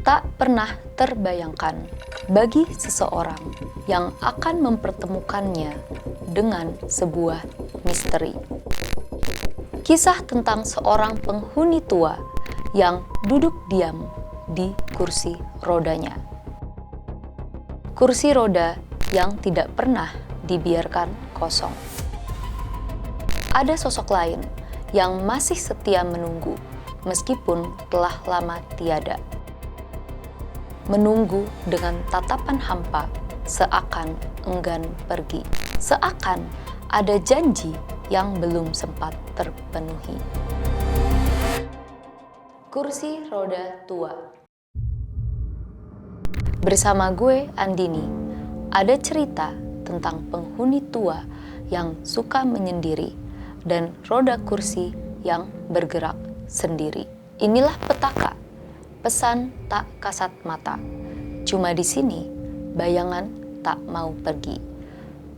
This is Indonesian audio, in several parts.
tak pernah terbayangkan bagi seseorang yang akan mempertemukannya dengan sebuah misteri. Kisah tentang seorang penghuni tua yang duduk diam di kursi rodanya. Kursi roda yang tidak pernah dibiarkan kosong. Ada sosok lain yang masih setia menunggu meskipun telah lama tiada. Menunggu dengan tatapan hampa, seakan enggan pergi. Seakan ada janji yang belum sempat terpenuhi. Kursi roda tua. Bersama gue, Andini, ada cerita tentang penghuni tua yang suka menyendiri dan roda kursi yang bergerak sendiri. Inilah petaka. Pesan tak kasat mata. Cuma di sini, bayangan tak mau pergi.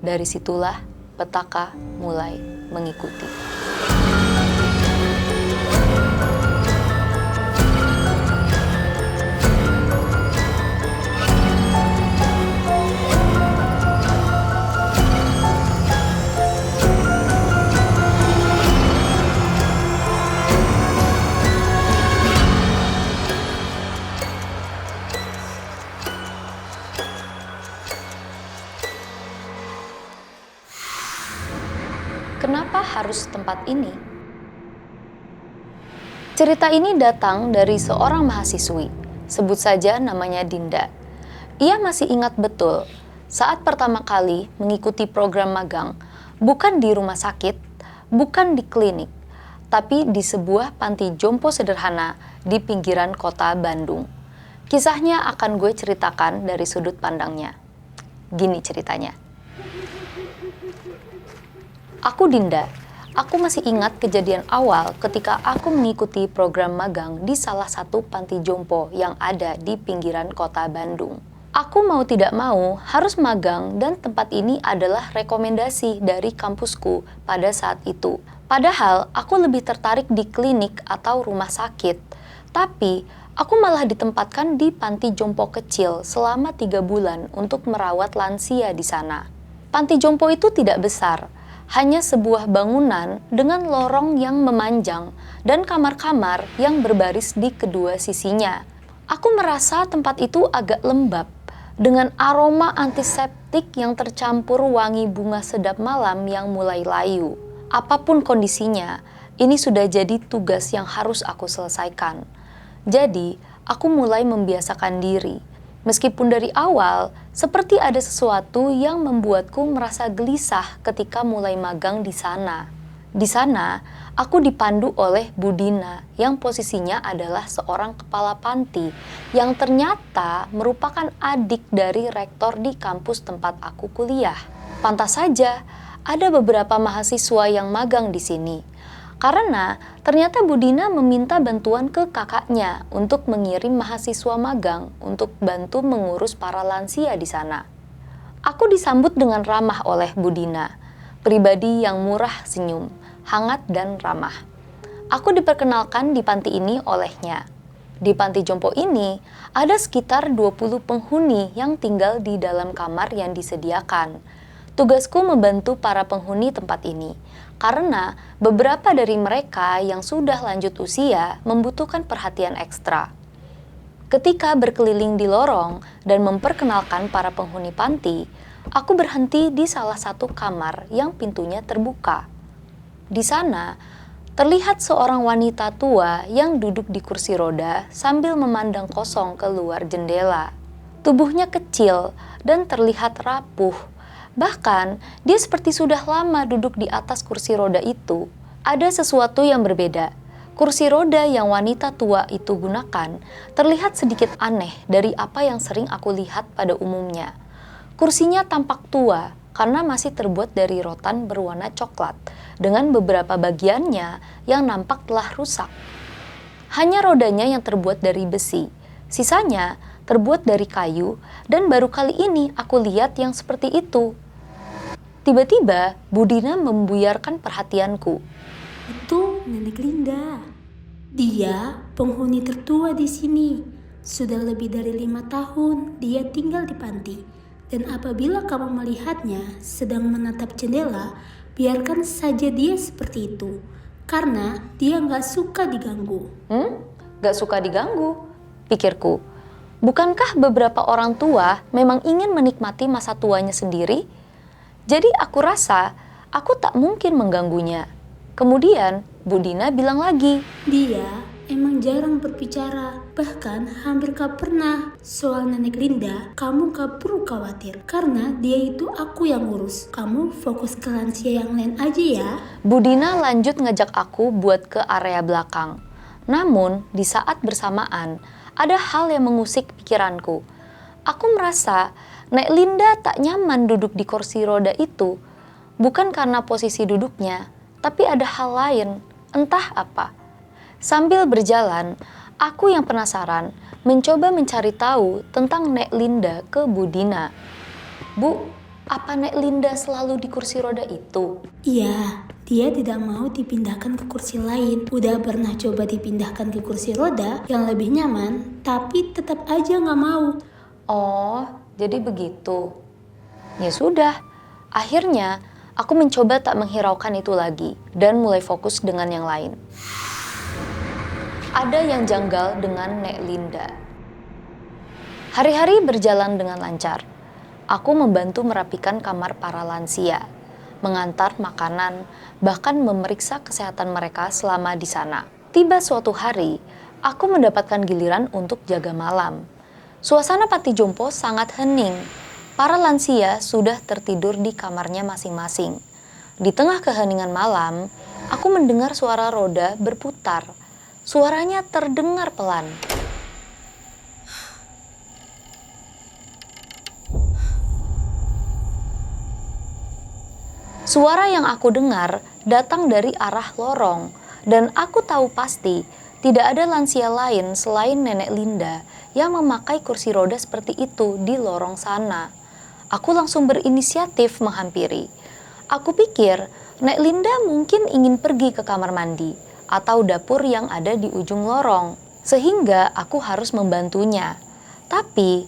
Dari situlah petaka mulai mengikuti. Kenapa harus tempat ini? Cerita ini datang dari seorang mahasiswi, sebut saja namanya Dinda. Ia masih ingat betul saat pertama kali mengikuti program magang, bukan di rumah sakit, bukan di klinik, tapi di sebuah panti jompo sederhana di pinggiran kota Bandung. Kisahnya akan gue ceritakan dari sudut pandangnya. Gini ceritanya. Aku Dinda. Aku masih ingat kejadian awal ketika aku mengikuti program magang di salah satu panti jompo yang ada di pinggiran kota Bandung. Aku mau tidak mau harus magang dan tempat ini adalah rekomendasi dari kampusku pada saat itu. Padahal aku lebih tertarik di klinik atau rumah sakit. Tapi aku malah ditempatkan di panti jompo kecil selama 3 bulan untuk merawat lansia di sana. Panti jompo itu tidak besar. Hanya sebuah bangunan dengan lorong yang memanjang dan kamar-kamar yang berbaris di kedua sisinya. Aku merasa tempat itu agak lembab, dengan aroma antiseptik yang tercampur wangi bunga sedap malam yang mulai layu. Apapun kondisinya, ini sudah jadi tugas yang harus aku selesaikan. Jadi, aku mulai membiasakan diri. Meskipun dari awal, seperti ada sesuatu yang membuatku merasa gelisah ketika mulai magang di sana. Di sana, aku dipandu oleh Bu Dina yang posisinya adalah seorang kepala panti yang ternyata merupakan adik dari rektor di kampus tempat aku kuliah. Pantas saja, ada beberapa mahasiswa yang magang di sini. Karena ternyata Bu Dina meminta bantuan ke kakaknya untuk mengirim mahasiswa magang untuk bantu mengurus para lansia di sana. Aku disambut dengan ramah oleh Bu Dina, pribadi yang murah senyum, hangat dan ramah. Aku diperkenalkan di panti ini olehnya. Di panti jompo ini ada sekitar 20 penghuni yang tinggal di dalam kamar yang disediakan. Tugasku membantu para penghuni tempat ini, karena beberapa dari mereka yang sudah lanjut usia membutuhkan perhatian ekstra. Ketika berkeliling di lorong dan memperkenalkan para penghuni panti, aku berhenti di salah satu kamar yang pintunya terbuka. Di sana, terlihat seorang wanita tua yang duduk di kursi roda sambil memandang kosong keluar jendela. Tubuhnya kecil dan terlihat rapuh. Bahkan, dia seperti sudah lama duduk di atas kursi roda itu. Ada sesuatu yang berbeda. Kursi roda yang wanita tua itu gunakan terlihat sedikit aneh dari apa yang sering aku lihat pada umumnya. Kursinya tampak tua karena masih terbuat dari rotan berwarna coklat, dengan beberapa bagiannya yang nampak telah rusak. Hanya rodanya yang terbuat dari besi, sisanya terbuat dari kayu, dan baru kali ini aku lihat yang seperti itu. Tiba-tiba, Bu Dina membuyarkan perhatianku. Itu Nenek Linda. Dia penghuni tertua di sini. Sudah lebih dari 5 tahun dia tinggal di panti. Dan apabila kamu melihatnya sedang menatap jendela, biarkan saja dia seperti itu. Karena dia gak suka diganggu. Gak suka diganggu, pikirku. Bukankah beberapa orang tua memang ingin menikmati masa tuanya sendiri? Jadi aku rasa aku tak mungkin mengganggunya. Kemudian Bu Dina bilang lagi, Dia emang jarang berbicara, bahkan hampir gak pernah. Soal Nenek Linda, kamu gak perlu khawatir, karena dia itu aku yang ngurus. Kamu fokus ke lansia yang lain aja ya. Bu Dina lanjut ngajak aku buat ke area belakang. Namun di saat bersamaan, ada hal yang mengusik pikiranku. Aku merasa Nek Linda tak nyaman duduk di kursi roda itu. Bukan karena posisi duduknya, tapi ada hal lain, entah apa. Sambil berjalan, aku yang penasaran mencoba mencari tahu tentang Nek Linda ke Bu Dina. Bu, apa Nek Linda selalu di kursi roda itu? Iya, dia tidak mau dipindahkan ke kursi lain. Udah pernah coba dipindahkan ke kursi roda yang lebih nyaman, tapi tetap aja gak mau. Oh, jadi begitu. Ya sudah, akhirnya aku mencoba tak menghiraukan itu lagi dan mulai fokus dengan yang lain. Ada yang janggal dengan Nek Linda. Hari-hari berjalan dengan lancar. Aku membantu merapikan kamar para lansia, mengantar makanan, bahkan memeriksa kesehatan mereka selama di sana. Tiba suatu hari, aku mendapatkan giliran untuk jaga malam. Suasana panti jompo sangat hening. Para lansia sudah tertidur di kamarnya masing-masing. Di tengah keheningan malam, aku mendengar suara roda berputar. Suaranya terdengar pelan. Suara yang aku dengar datang dari arah lorong, dan aku tahu pasti tidak ada lansia lain selain Nenek Linda yang memakai kursi roda seperti itu di lorong sana. Aku langsung berinisiatif menghampiri. Aku pikir Nek Linda mungkin ingin pergi ke kamar mandi atau dapur yang ada di ujung lorong, sehingga aku harus membantunya. Tapi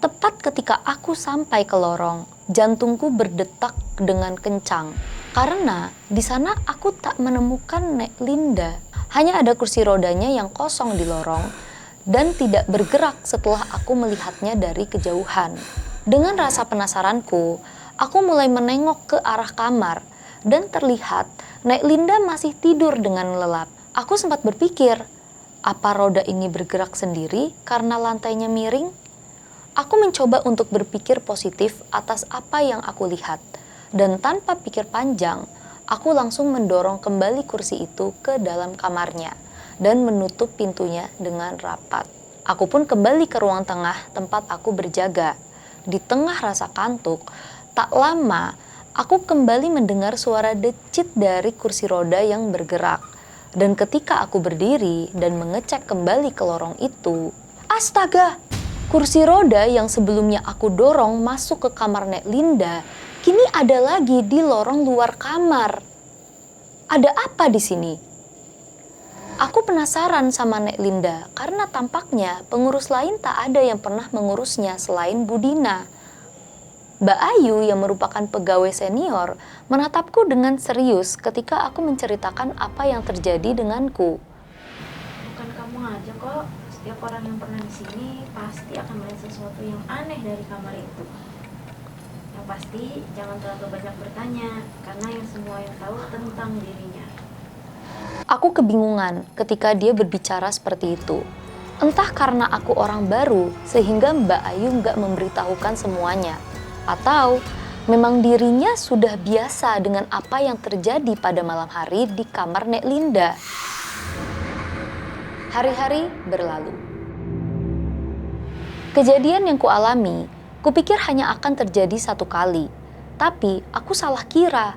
tepat ketika aku sampai ke lorong, jantungku berdetak dengan kencang karena di sana aku tak menemukan Nek Linda. Hanya ada kursi rodanya yang kosong di lorong dan tidak bergerak setelah aku melihatnya dari kejauhan. Dengan rasa penasaranku, aku mulai menengok ke arah kamar dan terlihat Nek Linda masih tidur dengan lelap. Aku sempat berpikir, apa roda ini bergerak sendiri karena lantainya miring? Aku mencoba untuk berpikir positif atas apa yang aku lihat, dan tanpa pikir panjang, aku langsung mendorong kembali kursi itu ke dalam kamarnya dan menutup pintunya dengan rapat. Aku pun kembali ke ruang tengah tempat aku berjaga. Di tengah rasa kantuk, tak lama aku kembali mendengar suara decit dari kursi roda yang bergerak. Dan ketika aku berdiri dan mengecek kembali ke lorong itu, astaga! Kursi roda yang sebelumnya aku dorong masuk ke kamar Nek Linda, kini ada lagi di lorong luar kamar. Ada apa di sini? Aku penasaran sama Nek Linda karena tampaknya pengurus lain tak ada yang pernah mengurusnya selain Bu Dina. Mbak Ayu yang merupakan pegawai senior menatapku dengan serius ketika aku menceritakan apa yang terjadi denganku. Bukan kamu aja kok, setiap orang yang pernah di sini pasti akan melihat sesuatu yang aneh dari kamar itu. Yang pasti jangan terlalu banyak bertanya, karena yang semua yang tahu tentang dirinya. Aku kebingungan ketika dia berbicara seperti itu. Entah karena aku orang baru sehingga Mbak Ayu nggak memberitahukan semuanya, atau memang dirinya sudah biasa dengan apa yang terjadi pada malam hari di kamar Nek Linda. Hari-hari berlalu. Kejadian yang kualami, kupikir hanya akan terjadi satu kali. Tapi aku salah kira.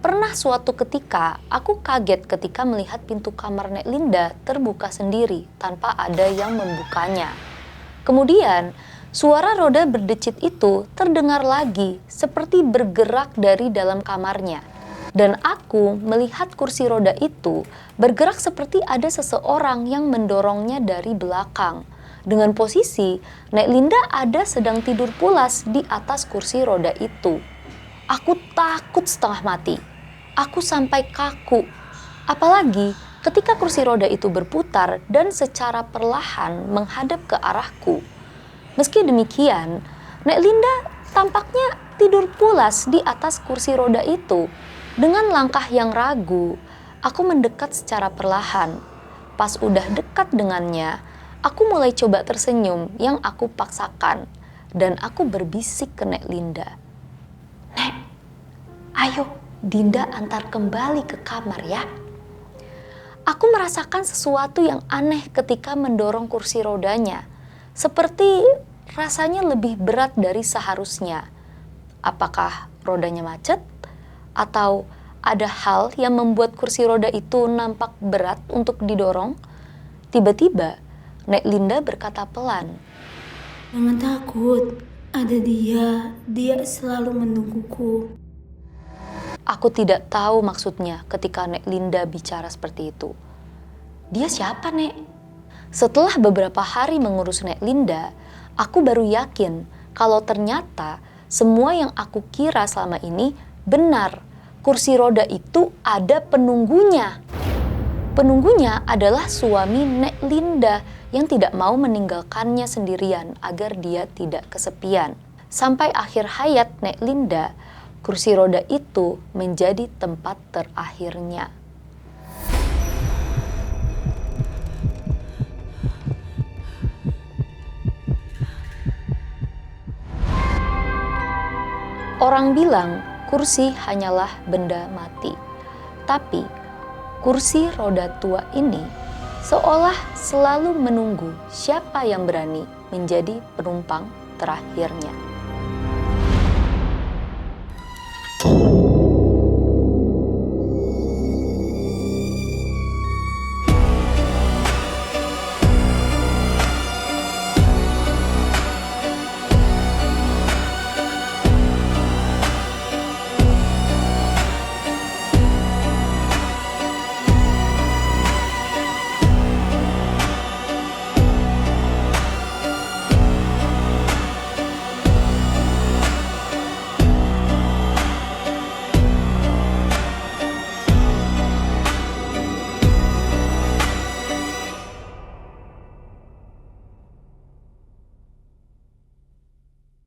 Pernah suatu ketika, aku kaget ketika melihat pintu kamar Nek Linda terbuka sendiri tanpa ada yang membukanya. Kemudian, suara roda berdecit itu terdengar lagi seperti bergerak dari dalam kamarnya. Dan aku melihat kursi roda itu bergerak seperti ada seseorang yang mendorongnya dari belakang. Dengan posisi Nek Linda ada sedang tidur pulas di atas kursi roda itu. Aku takut setengah mati. Aku sampai kaku. Apalagi ketika kursi roda itu berputar dan secara perlahan menghadap ke arahku. Meski demikian, Nek Linda tampaknya tidur pulas di atas kursi roda itu. Dengan langkah yang ragu, aku mendekat secara perlahan. Pas udah dekat dengannya, aku mulai coba tersenyum yang aku paksakan. Dan aku berbisik ke Nek Linda. "Nek, ayo Dinda antar kembali ke kamar ya." Aku merasakan sesuatu yang aneh ketika mendorong kursi rodanya. Seperti rasanya lebih berat dari seharusnya. Apakah rodanya macet? Atau ada hal yang membuat kursi roda itu nampak berat untuk didorong? Tiba-tiba, Nek Linda berkata pelan, Jangan takut, ada dia selalu menungguku. Aku tidak tahu maksudnya ketika Nek Linda bicara seperti itu. Dia siapa, Nek? Setelah beberapa hari mengurus Nek Linda, aku baru yakin kalau ternyata semua yang aku kira selama ini benar. Kursi roda itu ada penunggunya. Penunggunya adalah suami Nek Linda yang tidak mau meninggalkannya sendirian agar dia tidak kesepian. Sampai akhir hayat Nek Linda, kursi roda itu menjadi tempat terakhirnya. Orang bilang kursi hanyalah benda mati. Tapi kursi roda tua ini seolah selalu menunggu siapa yang berani menjadi penumpang terakhirnya.